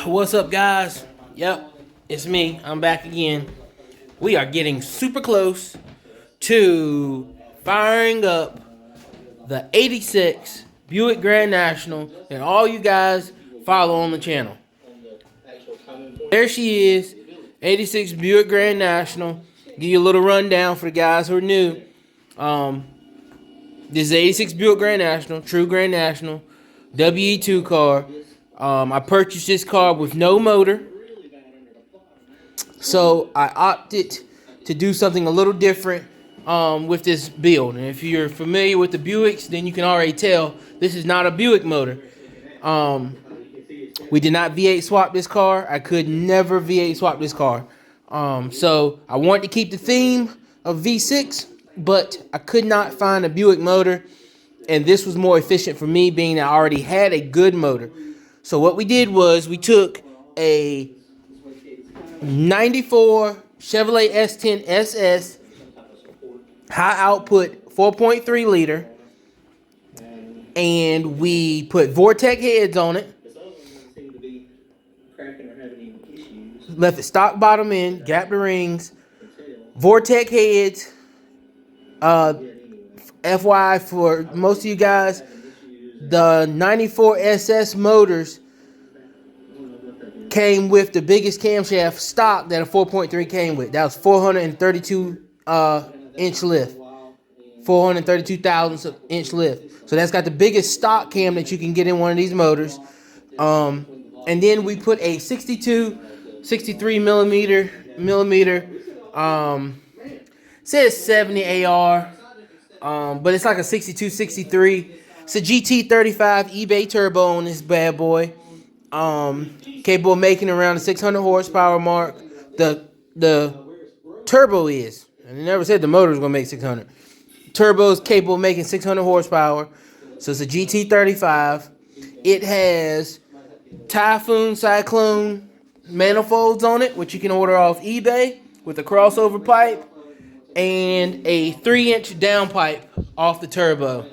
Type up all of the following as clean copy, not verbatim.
What's up, guys? Yep, it's me. I'm back again. We are getting super close to firing up the 86 Buick Grand National that all you guys follow on the channel. There she is, 86 Buick Grand National. Give you a little rundown for the guys who are new. This is 86 Buick Grand National, true Grand National, WE2 car. I purchased this car with no motor, so I opted to do something a little different with this build. And if you're familiar with the Buicks, then you can already tell this is not a Buick motor. We did not V8 swap this car. I could never V8 swap this car. So I wanted to keep the theme of V6, but I could not find a Buick motor, and this was more efficient for me, being I already had a good motor. So what we did was we took a 94 Chevrolet S10 SS high output 4.3 liter, and we put Vortec heads on it, left it stock bottom end, gap the rings, Vortec heads. FYI for most of you guys, the 94 SS motors came with the biggest camshaft stock that a 4.3 came with. That was 432 inch lift, 432 thousandths of inch lift. So that's got the biggest stock cam that you can get in one of these motors. And then we put a 63 millimeter, says 70 AR, but it's like a 62, 63. It's a GT35 eBay turbo on this bad boy. Capable of making around the 600 horsepower mark. The turbo is. And they never said the motor was going to make 600. Turbo is capable of making 600 horsepower. So it's a GT35. It has Typhoon, Cyclone manifolds on it, which you can order off eBay, with a crossover pipe and a 3-inch downpipe off the turbo.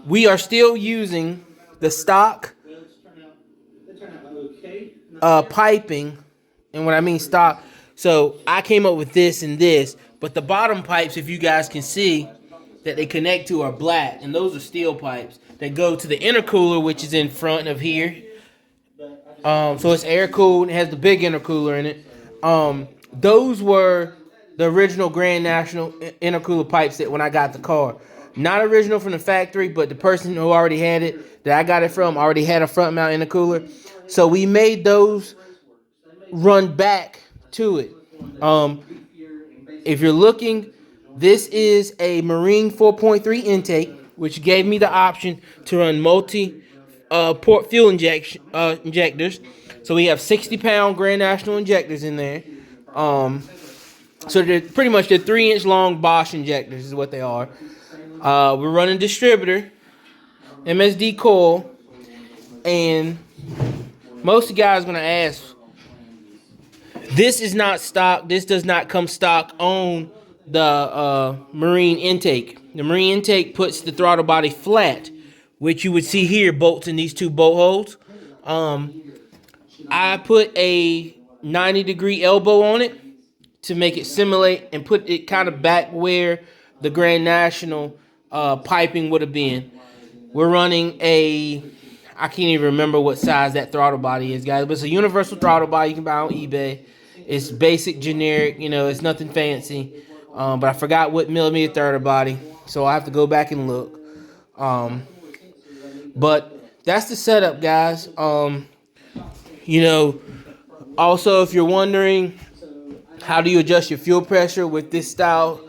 We are still using the stock piping, and when I mean stock, so I came up with this and this, but the bottom pipes, if you guys can see, that they connect to are black, and those are steel pipes that go to the intercooler, which is in front of here. So it's air cooled. It has the big intercooler in it. Those were the original Grand National intercooler pipes that when I got the car. Not original from the factory, but the person who already had it, that I got it from, already had a front mount intercooler. So we made those run back to it. If you're looking, this is a Marine 4.3 intake, which gave me the option to run multi-port fuel injectors. So we have 60-pound Grand National injectors in there. So they're pretty much the 3-inch long Bosch injectors is what they are. We're running distributor, MSD coil, and most of you guys are going to ask, this is not stock. This does not come stock on the Marine intake. The Marine intake puts the throttle body flat, which you would see here, bolts in these two bolt holes. I put a 90-degree elbow on it to make it simulate and put it kind of back where the Grand National piping would have been. We're running a, I can't even remember what size that throttle body is, guys, but it's a universal throttle body you can buy on eBay. It's basic, generic, it's nothing fancy. But I forgot what millimeter throttle body, so I have to go back and look. But that's the setup, guys. Also, if you're wondering, how do you adjust your fuel pressure with this style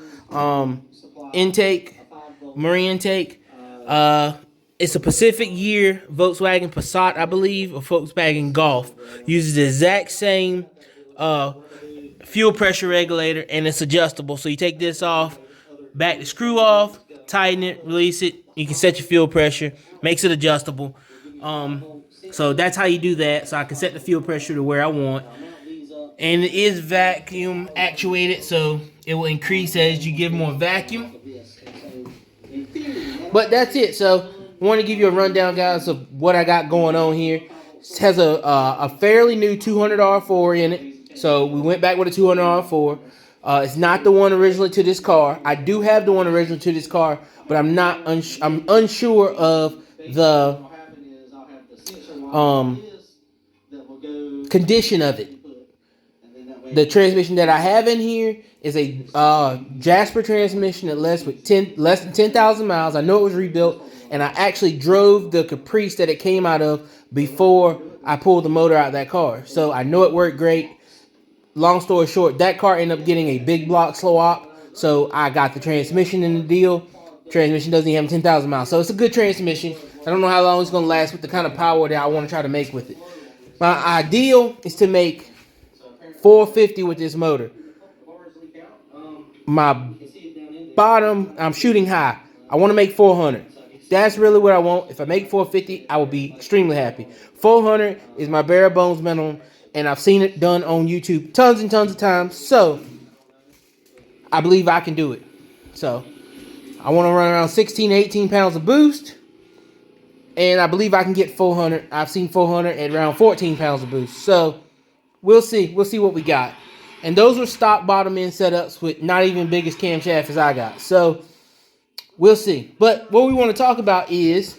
intake, Marine intake? It's a Pacific Year Volkswagen Passat, I believe, or Volkswagen Golf. Uses the exact same fuel pressure regulator, and it's adjustable. So you take this off, back the screw off, tighten it, release it. You can set your fuel pressure, makes it adjustable. So that's how you do that. So I can set the fuel pressure to where I want. And it is vacuum actuated, so it will increase as you give more vacuum. But that's it. So want to give you a rundown, guys, of what I got going on here. It has a fairly new 200 R4 in it. So we went back with a 200 R4. It's not the one originally to this car. I do have the one original to this car, but I'm unsure of the condition of it. The transmission that I have in here is a Jasper transmission that less than 10,000 miles. I know it was rebuilt, and I actually drove the Caprice that it came out of before I pulled the motor out of that car. So I know it worked great. Long story short, that car ended up getting a big block slow op, so I got the transmission in the deal. Transmission doesn't even have 10,000 miles, so it's a good transmission. I don't know how long it's going to last with the kind of power that I want to try to make with it. My ideal is to make 450 with this motor. My bottom, I'm shooting high. I want to make 400. That's really what I want. If I make 450, I will be extremely happy. 400 is my bare bones minimum, and I've seen it done on YouTube tons and tons of times. So I believe I can do it. So I want to run around 16, 18 pounds of boost, and I believe I can get 400. I've seen 400 at around 14 pounds of boost. So we'll see. We'll see what we got. And those were stock bottom end setups with not even biggest camshaft as I got. So we'll see. But what we want to talk about is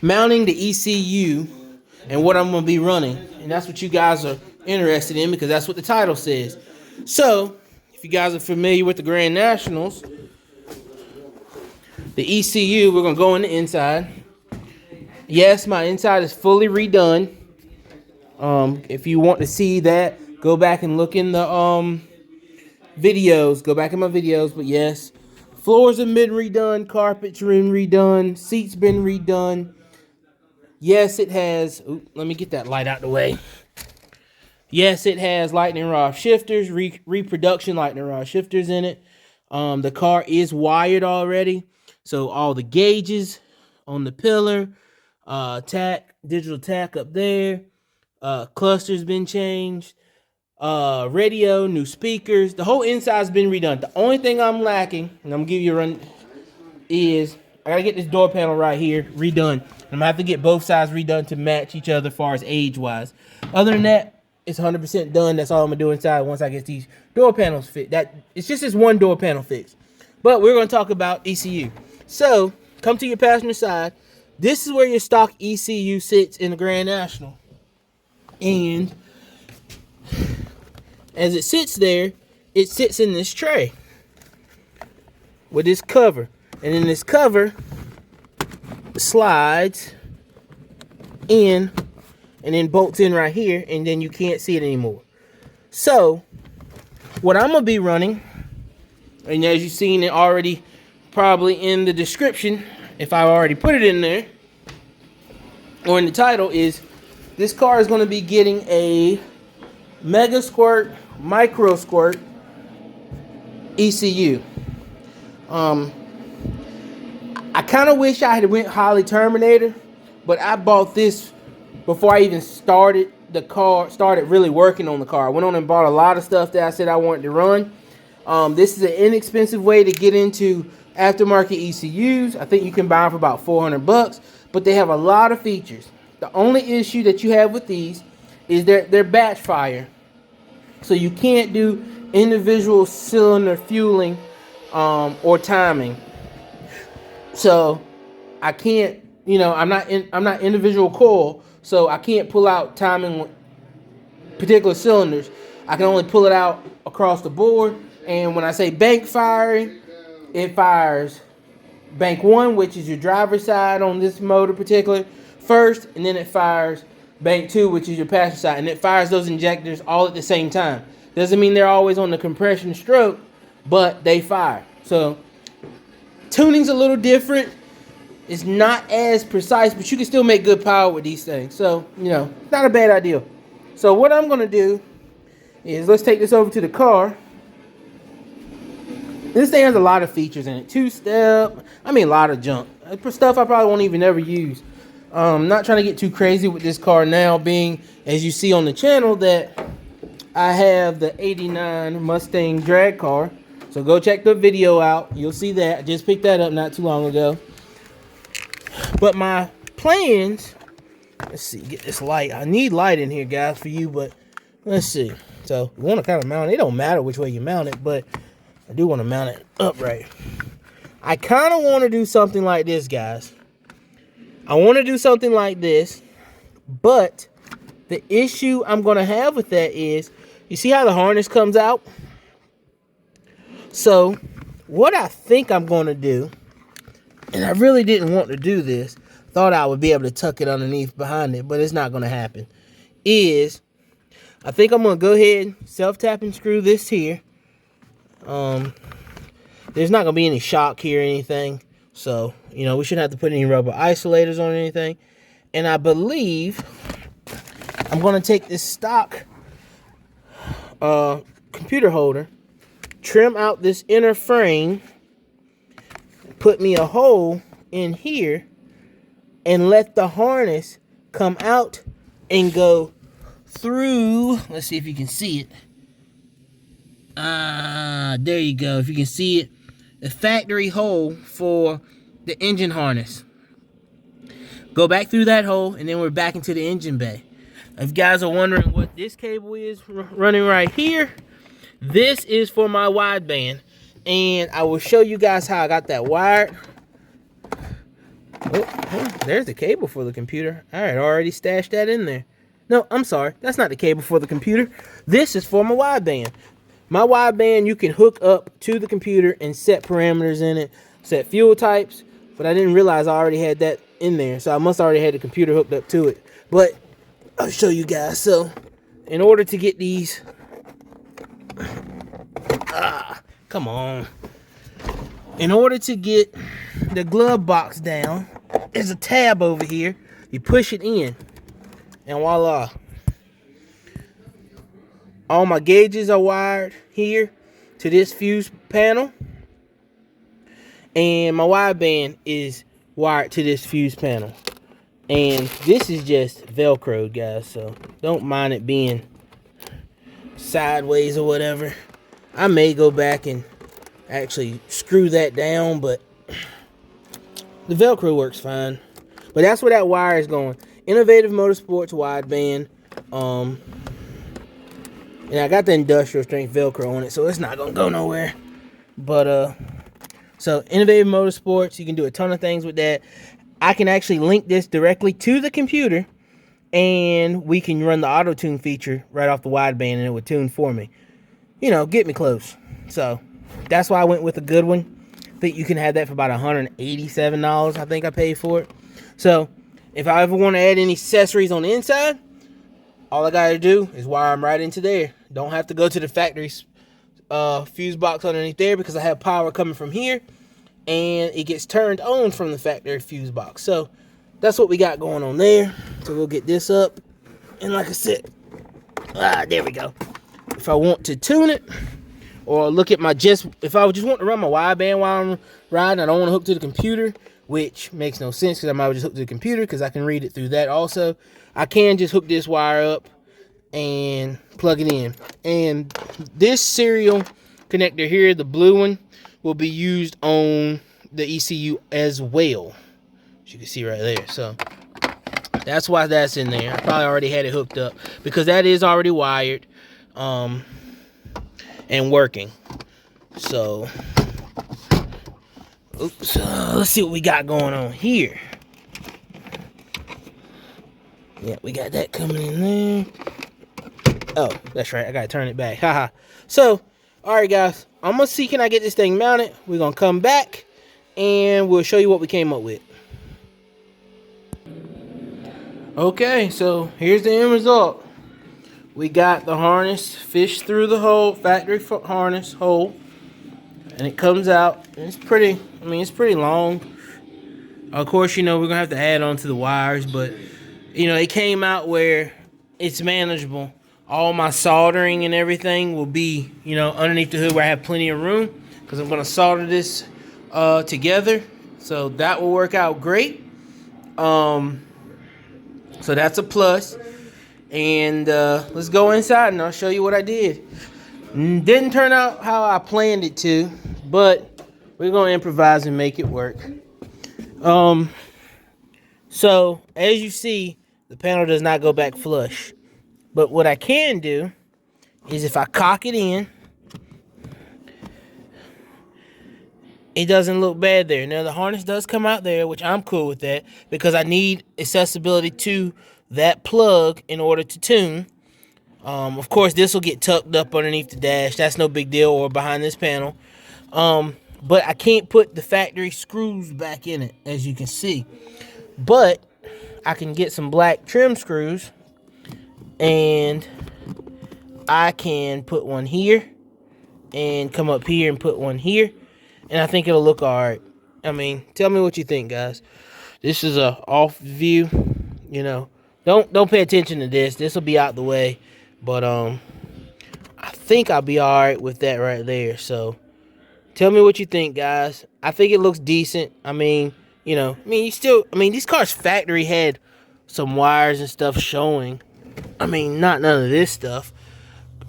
mounting the ECU and what I'm going to be running. And that's what you guys are interested in, because that's what the title says. So if you guys are familiar with the Grand Nationals, the ECU, we're going to go in the inside. Yes, my inside is fully redone. If you want to see that, go back and look in the videos. Go back in my videos. But yes, floors have been redone, carpets been redone, seats been redone. Yes, it has. Let me get that light out the way. Yes, it has lightning rod shifters, reproduction lightning rod shifters in it. The car is wired already, so all the gauges on the pillar, digital tack up there. Cluster's been changed. Radio, new speakers. The whole inside's been redone. The only thing I'm lacking, and I'm gonna give you a run, is I gotta get this door panel right here redone. I'm gonna have to get both sides redone to match each other as far as age-wise. Other than that, it's 100% done. That's all I'm gonna do inside once I get these door panels fit. It's just this one door panel fixed. But we're gonna talk about ECU. So come to your passenger side. This is where your stock ECU sits in the Grand National. And as it sits there, it sits in this tray with this cover. And then this cover slides in and then bolts in right here, and then you can't see it anymore. So what I'm going to be running, and as you've seen it already probably in the description, if I already put it in there, or in the title, is this car is going to be getting a Mega Squirt, Micro Squirt ECU. I kind of wish I had went Holly Terminator, but I bought this before I even started really working on the car. I went on and bought a lot of stuff that I said I wanted to run. This is an inexpensive way to get into aftermarket ECUs. I think you can buy them for about $400, but they have a lot of features. The only issue that you have with these is they're batch fire. So you can't do individual cylinder fueling or timing. So I can't, I'm not individual coil, so I can't pull out timing with particular cylinders. I can only pull it out across the board. And when I say bank firing, it fires bank 1, which is your driver's side on this motor particular, first, and then it fires bank 2, which is your passenger side, and it fires those injectors all at the same time. Doesn't mean they're always on the compression stroke, but they fire. So tuning's a little different. It's not as precise, but you can still make good power with these things. So, not a bad idea. So what I'm going to do is, let's take this over to the car. This thing has a lot of features in it. 2-step, a lot of junk. Stuff I probably won't even ever use. Not trying to get too crazy with this car now, being, as you see on the channel, that I have the 89 Mustang drag car. So go check the video out. You'll see that. I just picked that up not too long ago. But my plans, let's see, get this light. I need light in here, guys, for you, but let's see. So you want to kind of mount it. It don't matter which way you mount it, but I do want to mount it upright. I kind of want to do something like this, guys. I want to do something like this, but the issue I'm going to have with that is, you see how the harness comes out? So what I think I'm going to do, and I really didn't want to do this, thought I would be able to tuck it underneath behind it, but it's not going to happen, is I think I'm going to go ahead and self-tap and screw this here. There's not going to be any shock here or anything. So, you know, we shouldn't have to put any rubber isolators on anything. And I believe I'm going to take this stock computer holder, trim out this inner frame, put me a hole in here, and let the harness come out and go through. Let's see if you can see it. There you go. If you can see it, the factory hole for the engine harness. Go back through that hole, and then we're back into the engine bay. If you guys are wondering what this cable is running right here, this is for my wideband, and I will show you guys how I got that wired. Oh, there's the cable for the computer. All right, already stashed that in there. No, I'm sorry, that's not the cable for the computer. This is for my wideband. My wideband, you can hook up to the computer and set parameters in it, set fuel types, but I didn't realize I already had that in there, so I must already had the computer hooked up to it. But I'll show you guys. So in order to get these, come on. In order to get the glove box down, there's a tab over here. You push it in, and voila. All my gauges are wired here to this fuse panel, and my wideband is wired to this fuse panel. And this is just Velcro, guys, so don't mind it being sideways or whatever. I may go back and actually screw that down, but the Velcro works fine. But that's where that wire is going. Innovative Motorsports wideband. And I got the industrial strength Velcro on it, so it's not gonna go nowhere. But so Innovative Motorsports, you can do a ton of things with that. I can actually link this directly to the computer, and we can run the auto tune feature right off the wideband, and it would tune for me. You know, get me close. So that's why I went with a good one. I think you can have that for about $187. I think I paid for it. So if I ever want to add any accessories on the inside, all I gotta do is wire them right into there. Don't have to go to the factory fuse box underneath there, because I have power coming from here, and it gets turned on from the factory fuse box. So that's what we got going on there. So we'll get this up, and like I said, there we go. If I want to tune it, or look at my if I just want to run my wideband while I'm riding, I don't want to hook to the computer, which makes no sense because I might as well just hook to the computer because I can read it through that also. I can just hook this wire up and plug it in. And this serial connector here, the blue one, will be used on the ECU as well, as you can see right there. So that's why that's in there. I probably already had it hooked up because that is already wired and working. So oops, let's see what we got going on here. Yeah, we got that coming in there. Oh, that's right. I gotta turn it back. Haha. So, all right, guys. I'm gonna see, can I get this thing mounted? We're gonna come back and we'll show you what we came up with. Okay, so here's the end result. We got the harness fished through the hole, factory harness hole, and it comes out. And it's pretty. I mean, it's pretty long. Of course, you know we're gonna have to add on to the wires, but you know, it came out where it's manageable. All my soldering and everything will be, you know, underneath the hood where I have plenty of room, because I'm going to solder this together. So that will work out great. So that's a plus. And let's go inside and I'll show you what I did. Didn't turn out how I planned it to, but we're going to improvise and make it work. So as you see, the panel does not go back flush. But what I can do is if I cock it in, it doesn't look bad there. Now the harness does come out there, which I'm cool with that because I need accessibility to that plug in order to tune. Of course, this will get tucked up underneath the dash. That's no big deal, or behind this panel. But I can't put the factory screws back in it, as you can see. But I can get some black trim screws, and I can put one here, and come up here and put one here, and I think it'll look all right. I mean, tell me what you think, guys. This is a off view. You know, don't pay attention to this. This will be out the way. But I think I'll be all right with that right there. So tell me what you think, guys. I think it looks decent. I mean, you know, these cars factory had some wires and stuff showing. I mean, not none of this stuff.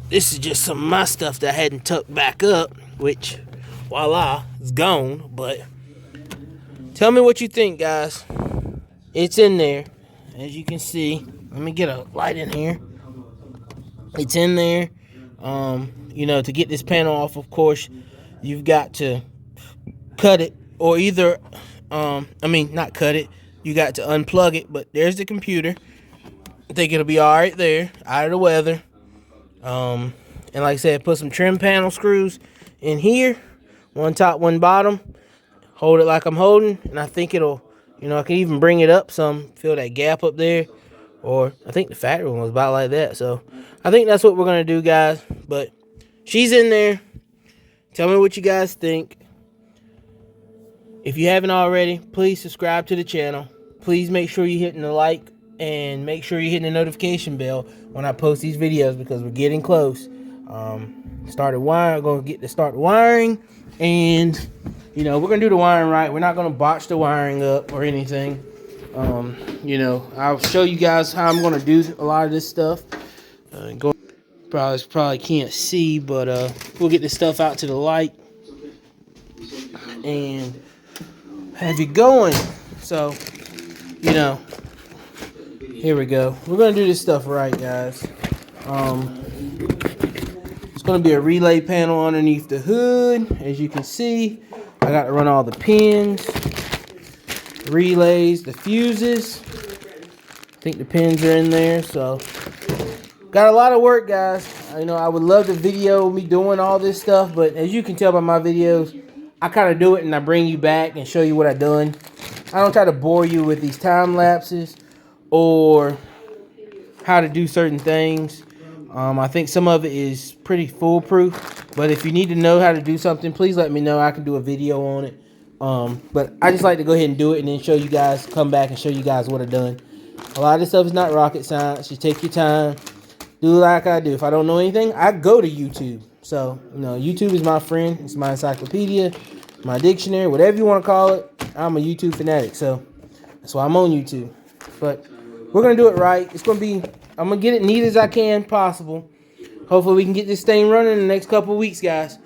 This is just some of my stuff that I hadn't tucked back up, which, voila, it's gone. But tell me what you think, guys. It's in there, as you can see. Let me get a light in here. It's in there. You know, to get this panel off, of course, you've got to cut it, or either, not cut it. You got to unplug it, but there's the computer. I think it'll be all right there, out of the weather. And like I said, put some trim panel screws in here, one top, one bottom. Hold it like I'm holding, and I think it'll, you know, I can even bring it up some, fill that gap up there. Or I think the factory one was about like that. So I think that's what we're going to do, guys. But she's in there. Tell me what you guys think. If you haven't already, please subscribe to the channel. Please make sure you're hitting the like and make sure you're hitting the notification bell when I post these videos, because we're getting close. Started wiring. Going to get to start wiring. And, you know, we're going to do the wiring right. We're not going to botch the wiring up or anything. You know, I'll show you guys how I'm gonna do a lot of this stuff. Probably can't see, but we'll get this stuff out to the light and have it going. So, you know, here we go. We're gonna do this stuff right, guys. It's gonna be a relay panel underneath the hood, as you can see. I got to run all the pins, relays, the fuses. I think the pins are in there, so got a lot of work, guys. You know, I would love to video me doing all this stuff, but as you can tell by my videos, I kind of do it and I bring you back and show you what I've done. I don't try to bore you with these time lapses or how to do certain things. I think some of it is pretty foolproof, but if you need to know how to do something, please let me know. I can do a video on it. But I just like to go ahead and do it and then show you guys, come back and show you guys what I've done. A lot of this stuff is not rocket science. You take your time, do like I do. If I don't know anything, I go to YouTube. So, you know, YouTube is my friend. It's my encyclopedia, my dictionary, whatever you want to call it. I'm a YouTube fanatic, so that's why I'm on YouTube. But we're going to do it right. It's going to be, I'm going to get it neat as I can possible. Hopefully we can get this thing running in the next couple of weeks, guys.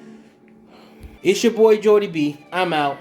It's your boy, Jordy B. I'm out.